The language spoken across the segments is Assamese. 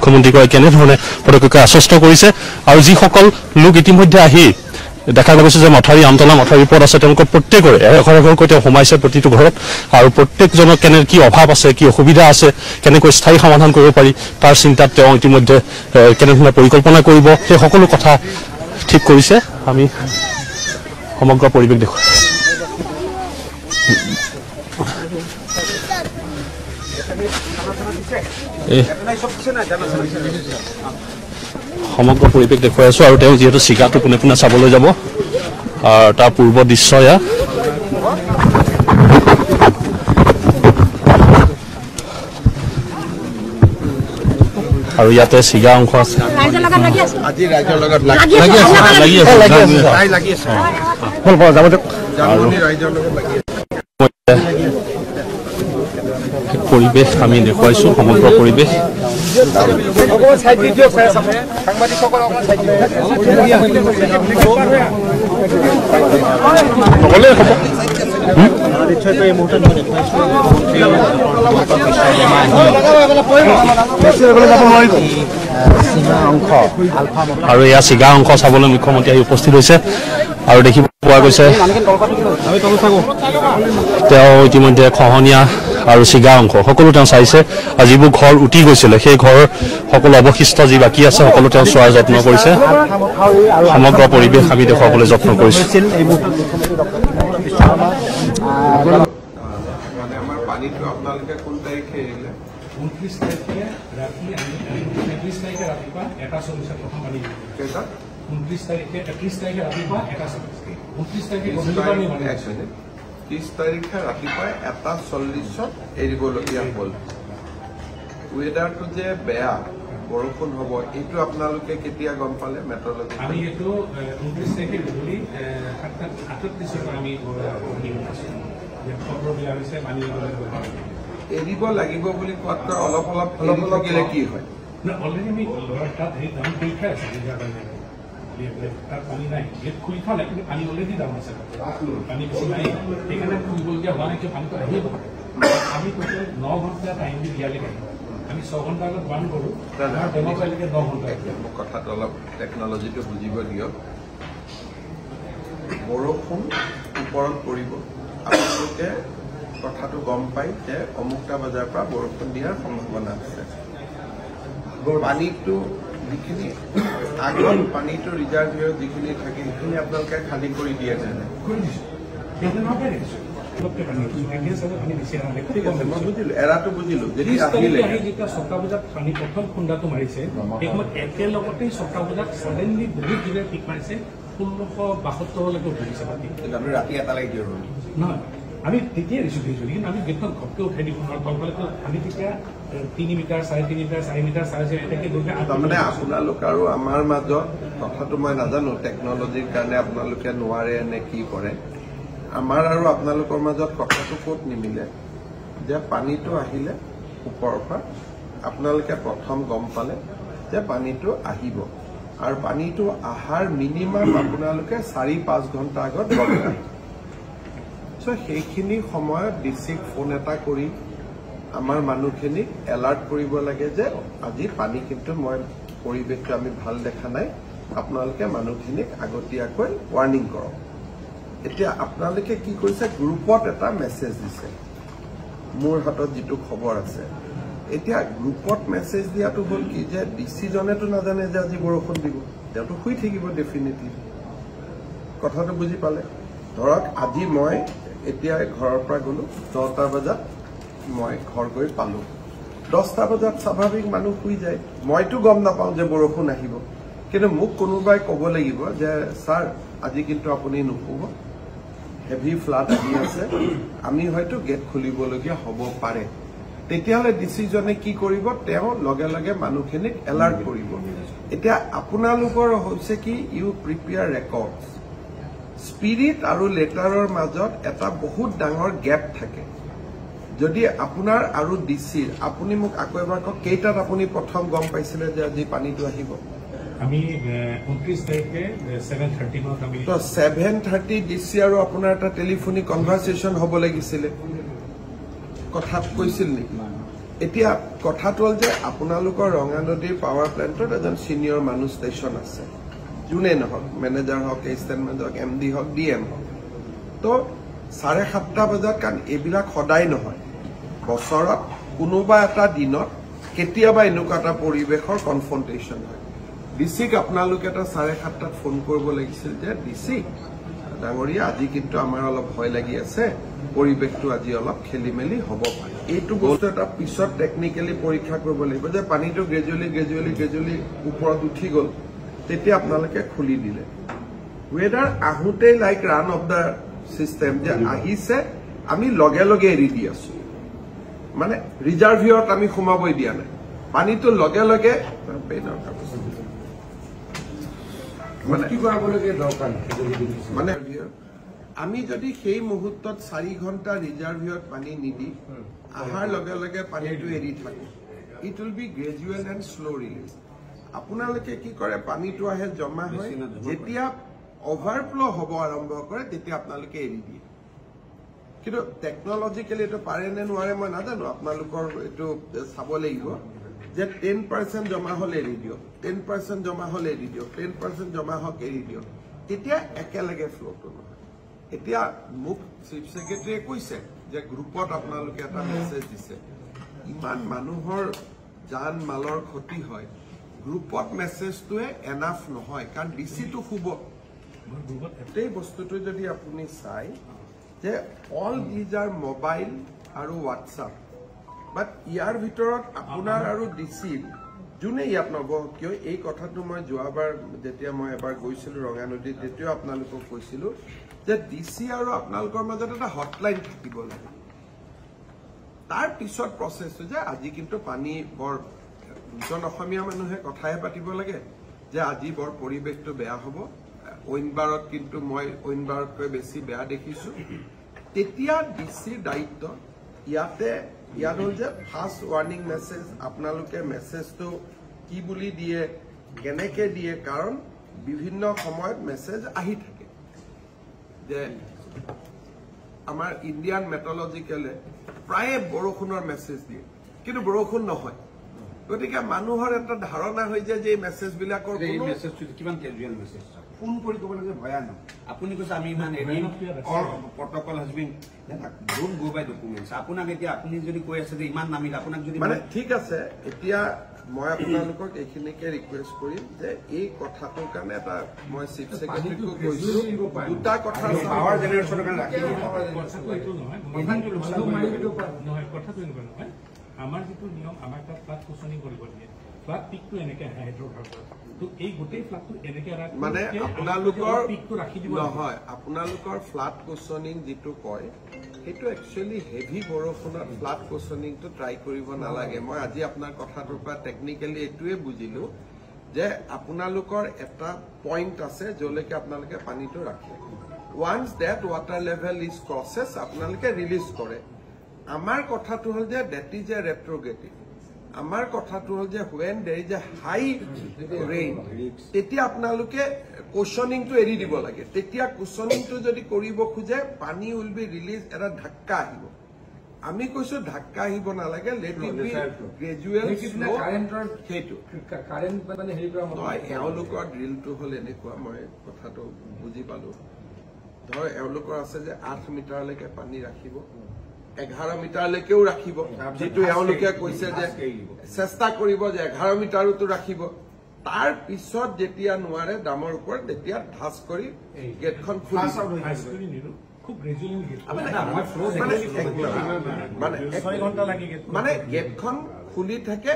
মুখ্যমন্ত্ৰীগৰাকীয়ে কেনেধৰণে পদক্ষেপে আশ্বস্ত কৰিছে আৰু যিসকল লোক ইতিমধ্যে আহি দেখা গৈছে যে মথাউৰি আমতলা মথাউৰিৰ ওপৰত আছে তেওঁলোকৰ প্ৰত্যেকৰে এঘৰকৈ তেওঁ সোমাইছে প্ৰতিটো ঘৰত আৰু প্ৰত্যেকজনৰ কেনে কি অভাৱ আছে কি অসুবিধা আছে কেনেকৈ স্থায়ী সমাধান কৰিব পাৰি তাৰ চিন্তাত তেওঁ ইতিমধ্যে কেনেধৰণে পৰিকল্পনা কৰিব সেই সকলো কথা ঠিক কৰিছে আমি সমগ্ৰ পৰিৱেশ দেখুৱাই সমগ্ৰ পৰিৱেশ দেখুৱাই আছো আৰু তেওঁ যিহেতু চিগাটো পোনে পোনে চাবলৈ যাব আৰু তাৰ পূৰ্ব দৃশ্য এয়া আৰু ইয়াতে চিগা অংশ আছে পৰিৱেশ আমি দেখুৱাইছো সমগ্ৰ পৰিৱেশ আৰু এয়া চিগা অংশ চাবলৈ মুখ্যমন্ত্ৰী আহি উপস্থিত হৈছে আৰু দেখিব পোৱা গৈছে তেওঁ ইতিমধ্যে খহনীয়া আৰু চিগা অংশ সকলো তেওঁ চাইছে আৰু যিবোৰ ঘৰ উটি গৈছিলে সেই ঘৰৰ সকলো অৱশিষ্ট যি বাকী আছে সকলো তেওঁ চোৱাৰ যত্ন কৰিছে সমগ্ৰ পৰিৱেশ আমি দেখুৱাবলৈ যত্ন কৰিছো ৰাতিপুৱা 1:40 এৰিবলগীয়া হ'ল ৱেডাৰটো যে বেয়া বৰষুণ হ'ব এইটো আপোনালোকে কেতিয়া গম পালে মেট্ৰলজি আমি এইটো 29 তাৰিখে গধূলি 7:38 আমি এৰিব লাগিব বুলি কোৱাতকৈ অলপ থাকিলে কি হয় অলৰেডি আমি তাত পৰীক্ষা আছে তাত পানী নাই খুলি থলে কিন্তু পানী অলৰেডি ডাউন আছে পানী বেছি নাই সেইকাৰণে খুলিবলগীয়া হোৱা নাই কিয় পানীটো আহিব আমি টোটেল 9 ঘণ্টা টাইম দি দিয়ালৈকে আমি 6 ঘণ্টা আগত বান কৰোঁ তেনেকুৱালৈকে 9 ঘণ্টা মোক কথাটো অলপ টেকনলজিটো বুজিব দিয়ক বৰষুণ ওপৰত পৰিব আপোনালোকে কথাটো গম পাই যে অমুকটা বজাৰ পৰা বৰষুণ দিয়াৰ সম্ভাৱনা আছে পানীটো যিখিনি আগত পানীটো ৰিজাৰ্ভ হৈ যিখিনি থাকে সেইখিনি আপোনালোকে খালী কৰি দিয়ে যেনে এৰাটো বুজিলো যদি আহিলে 6টা বজাত পানী প্ৰথম খুন্দাটো মাৰিছে সেই সময়ত একেলগতে 6টা বজাত ছডেনলি বহুত দূৰে পিক মাৰিছে 1672লৈকে উঠিছে পানী ৰাতি এটালৈকে দিয়ে নহয় আমি তেতিয়াই দিছো কিন্তু আমি গেটখন ঘপকে উঠাই দিব নোৱাৰো তলফালেতো আমি তেতিয়া 3 মিটাৰ 3.5 মিটাৰ 4 মিটাৰ 4.5 এনেকে গৈ তাৰমানে আপোনালোক আৰু আমাৰ মাজত কথাটো মই নাজানো টেকনলজিৰ কাৰণে আপোনালোকে নোৱাৰে নে কি কৰে আমাৰ আৰু আপোনালোকৰ মাজত কথাটো ক'ত নিমিলে যে পানীটো আহিলে ওপৰৰ পৰা আপোনালোকে প্ৰথম গম পালে যে পানীটো আহিব আৰু পানীটো আহাৰ মিনিমাম আপোনালোকে 4-5 ঘণ্টা আগত গম পায় সেইখিনি সময়ত ডিচিক ফোন এটা কৰি আমাৰ মানুহখিনিক এলাৰ্ট কৰিব লাগে যে আজি পানী কিন্তু মই পৰিৱেশটো আমি ভাল দেখা নাই আপোনালোকে মানুহখিনিক আগতীয়াকৈ ৱাৰ্ণিং কৰক এতিয়া আপোনালোকে কি কৰিছে গ্ৰুপত এটা মেছেজ দিছে মোৰ হাতত যিটো খবৰ আছে এতিয়া গ্ৰুপত মেছেজ দিয়াটো হ'ল কি যে ডিচিজনেতো নাজানে যে আজি বৰষুণ দিব তেওঁতো শুই থাকিব ডেফিনেটলি কথাটো বুজি পালে ধৰক আজি মই এতিয়া ঘৰৰ পৰা গলো 10টা বজাত মই ঘৰ গৈ পালো 10টা বজাত স্বাভাৱিক মানুহ শুই যায় মইতো গম নাপাওঁ যে বৰষুণ আহিব কিন্তু মোক কোনোবাই ক'ব লাগিব যে স্যাৰ আজি কিন্তু আপুনি নুশুব হেভি ফ্লাড আহি আছে আমি হয়তো গেট খুলিবলগীয়া হ'ব পাৰে তেতিয়াহ'লে ডিচিজনে কি কৰিব তেওঁ লগে লগে মানুহখিনিক এলাৰ্ট কৰিব এতিয়া আপোনালোকৰ হৈছে কি ইউ প্ৰিপেয়াৰ ৰেকৰ্ডছ স্পিৰিট আৰু লেটাৰৰ মাজত এটা বহুত ডাঙৰ গেপ থাকে যদি আপোনাৰ আৰু ডিচিৰ আপুনি মোক আকৌ এবাৰ কওক কেইটাত আপুনি প্ৰথম গম পাইছিলে যে আজি পানীটো আহিব আমি 29 তাৰিখে 7:30 মানত আমি তো 7:30 ডিচি আৰু আপোনাৰ এটা টেলিফোনিক কনভাৰসেচন হ'ব লাগিছিলে কথা কৈছিল নেকি এতিয়া কথাটো হ'ল যে আপোনালোকৰ ৰঙা নদীৰ পাৱাৰ প্লেণ্টত এজন সিনিয়ৰ মানুহ ষ্টেচন আছে, যোনে নহওক, মেনেজাৰ হওক, এছিষ্টেণ্ট মেনেজাৰ হওক, MD হওক, DM হওক। তো 7:30 বজাত, কাৰণ এইবিলাক সদায় নহয়, বছৰত কোনোবা এটা দিনত কেতিয়াবা এনেকুৱা এটা পৰিৱেশৰ কনফ্ৰণ্টেশ্যন হয়। ডিচিক আপোনালোকে এটা 7:30 ফোন কৰিব লাগিছিল যে ডিচি ডাঙৰীয়া, আজি কিন্তু আমাৰ অলপ ভয় লাগি আছে, পৰিৱেশটো আজি অলপ খেলি মেলি হ'ব পাৰে। এইটো বস্তু এটা পিছত টেকনিকেলি পৰীক্ষা কৰিব লাগিব যে পানীটো গ্ৰেজুৱেলি ওপৰত উঠি গ'ল, তেতিয়া আপোনালোকে খুলি দিলে। Weather আহোঁতেই like run of the system যে আহিছে, আমি লগে লগে এৰি দি আছো, মানে ৰিজাৰ্ভিয়ৰত আমি সোমাবই দিয়া নাই, পানীটো লগে লগে মানে আমি যদি সেই মুহূৰ্তত 4 ঘণ্টা ৰিজাৰ্ভিয়ৰত পানী নিদি অহাৰ লগে লগে পানীটো এৰি থাকো, it will be gradual and slow' release. আপোনালোকে কি কৰে, পানীটো আহে জমা হয়, যেতিয়া অভাৰফ্ল' হ'ব আৰম্ভ কৰে তেতিয়া আপোনালোকে এৰি দিয়ে। কিন্তু টেকনলজিকেলি এইটো পাৰে নে নোৱাৰে মই নাজানো, আপোনালোকৰ এইটো চাব লাগিব যে 10% জমা হলে এৰি দিয়ক, 10% জমা হলে এৰি দিয়ক, 10% জমা হওক এৰি দিয়ক, তেতিয়া একেলগে ফ্ল'টো নহয়। এতিয়া মোক চিফ ছেক্ৰেটাৰীয়ে কৈছে যে গ্ৰুপত আপোনালোকে এটা মেছেজ দিছে, ইমান মানুহৰ জান মালৰ ক্ষতি হয়, গ্ৰুপত মেছেজটোৱে এনাফ নহয়, কাৰণ ডিচিটো শুব। এই বস্তুটো যদি আপুনি চাই যে অল দিজ আৰ মোবাইল আৰু হোৱাটছআপ, বাট ইয়াৰ ভিতৰত আপোনাৰ আৰু ডিচিৰ যোনে ইয়াত নবহক কিয়, এই কথাটো মই যোৱাবাৰ যেতিয়া মই এবাৰ গৈছিলো ৰঙা নদীত, তেতিয়াও আপোনালোকক কৈছিলো যে ডিচি আৰু আপোনালোকৰ মাজত এটা হটলাইন থাকিব লাগে। তাৰ পিছত প্ৰচেছটো যে আজি কিন্তু পানী বৰ, দুজন অসমীয়া মানুহে কথাহে পাতিব লাগে যে আজি বৰ পৰিৱেশটো বেয়া হ'ব, অইনবাৰত কিন্তু মই অইনবাৰতকৈ বেছি বেয়া দেখিছো, তেতিয়া ডিচিৰ দায়িত্ব ইয়াত হ'ল যে ফাৰ্ষ্ট ৱাৰ্ণিং মেছেজ, আপোনালোকে মেছেজটো কি বুলি দিয়ে, কেনেকে দিয়ে, কাৰণ বিভিন্ন সময়ত মেছেজ আহি থাকে যে আমাৰ ইণ্ডিয়ান মেট্ৰলজিকেলে প্ৰায়ে বৰষুণৰ মেছেজ দিয়ে, কিন্তু বৰষুণ নহয়। গতিকে মানুহৰ এটা ধাৰণা হৈ যায় যে এই মেছেজবিলাকৰ কিমান কেজুৱেল মেছেজ, ফোন কৰি ক'ব লাগে ভয়ানক। আপুনি কৈছে আমি ইমান protocol has been don't go by documents. আপোনাক এতিয়া আপুনি যদি কৈ আছে যে ইমান নামিল, আপোনাক যদি মানে ঠিক আছে, এতিয়া মই আপোনালোকক এইখিনিকে ৰিকুৱেষ্ট কৰিম যে এই কথাটোৰ কাৰণে এটা মই চিফ ছেক্ৰেটাৰীকো কৈছো, দুটা কথা পাৱাৰ জেনেৰেশ্যনৰ কাৰণে ৰাখি আমাৰ যিটো নিয়ম, আমাক তাত ফ্লাড কুচনিং কৰিব দিয়ে, ফ্লাড পিকটো এনেকে আহে হাইড্ৰ'ভাৰ্টত, তো এই গোটেই ফ্লাডটো এনেকে মানে আপোনালোকৰ নহয়, আপোনালোকৰ ফ্লাড কুচনিং যিটো কয় সেইটো একচুৱেলি হেভি বৰষুণত ফ্লাড কুচনিংটো ট্ৰাই কৰিব নালাগে। মই আজি আপোনাৰ কথাটোৰ পৰা টেকনিকেলি এইটোৱে বুজিলো যে আপোনালোকৰ এটা পইণ্ট আছে য'লৈকে আপোনালোকে পানীটো ৰাখে, once that water level is crosses আপোনালোকে ৰিলিজ কৰে। আমাৰ কথাটো হ'ল যে ডেট ইজ এ ৰেট্ৰগেটিভ, আমাৰ কথাটো হ'ল যে হুৱেন দেৰ ইজ এ হাই ৰেইন, তেতিয়া আপোনালোকে কুচনিংটো এৰি দিব লাগে। তেতিয়া কুচনিংটো যদি কৰিব খোজে পানী উইল বি ৰিলিজ, এটা ঢাক্কা আহিব। আমি কৈছো ঢাক্কা আহিব নালাগে, লেট ইট বি গ্ৰেজুৱেল। সেইটো এওঁলোকৰ ড্ৰিলটো হ'ল এনেকুৱা, মই কথাটো বুজি পালো, ধৰ এওঁলোকৰ আছে যে 8 মিটাৰলৈকে পানী ৰাখিব, 11 মিটাৰলৈকেও ৰাখিব, যিটো এওঁলোকে কৈছে যে চেষ্টা কৰিব যে 11 মিটাৰতো ৰাখিব। তাৰ পিছত যেতিয়া নোৱাৰে দামৰ ওপৰত, তেতিয়া ধাচ কৰি গেটখন খুলি মানে গেটখন খুলি থাকে।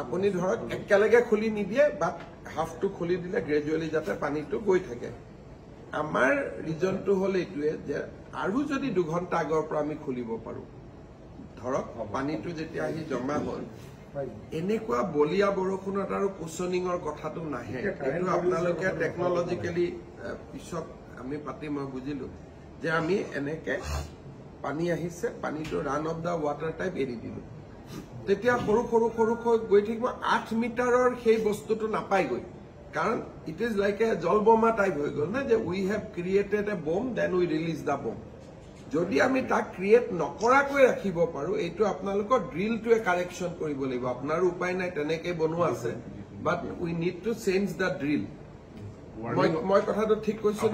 আপুনি ধৰক একেলগে খুলি নিদিয়ে, বা হাফটো খুলি দিলে গ্ৰেজুৱেলি যাতে পানীটো গৈ থাকে। আমাৰ ৰিজনটো হ'ল এইটোৱে যে আৰু যদি 2 ঘণ্টা আগৰ পৰা আমি খুলিব পাৰো, ধৰক পানীটো যেতিয়া আহি জমা হ'ল, এনেকুৱা বলিয়া বৰষুণত আৰু কুচনিঙৰ কথাটো নাহে। এইটো আপোনালোকে টেকনলজিকেলি পিছত আমি পাতি মই বুজিলো যে আমি এনেকে পানী আহিছে, পানীটো run of the water type এৰি দিলো, তেতিয়া সৰু গৈ থাকিব। 8 মিটাৰৰ সেই বস্তুটো নাপায়গৈ, কাৰণ ইট ইজ লাইক এ জলবোমা টাইপ হৈ গ'ল না, যে উই হেভ ক্ৰিয়েটেড এ বম দেন উই ৰিলিজ দ্য বম। যদি আমি তাক ক্ৰিয়েট নকৰাকৈ ৰাখিব পাৰো এইটো আপোনালোকৰ ড্ৰিলটোৱে কাৰেকশ্যন কৰিব লাগিব আপোনাৰ উপায় নাই তেনেকৈ বনোৱা আছে but we need to change the drill মই কথাটো ঠিক কৈছো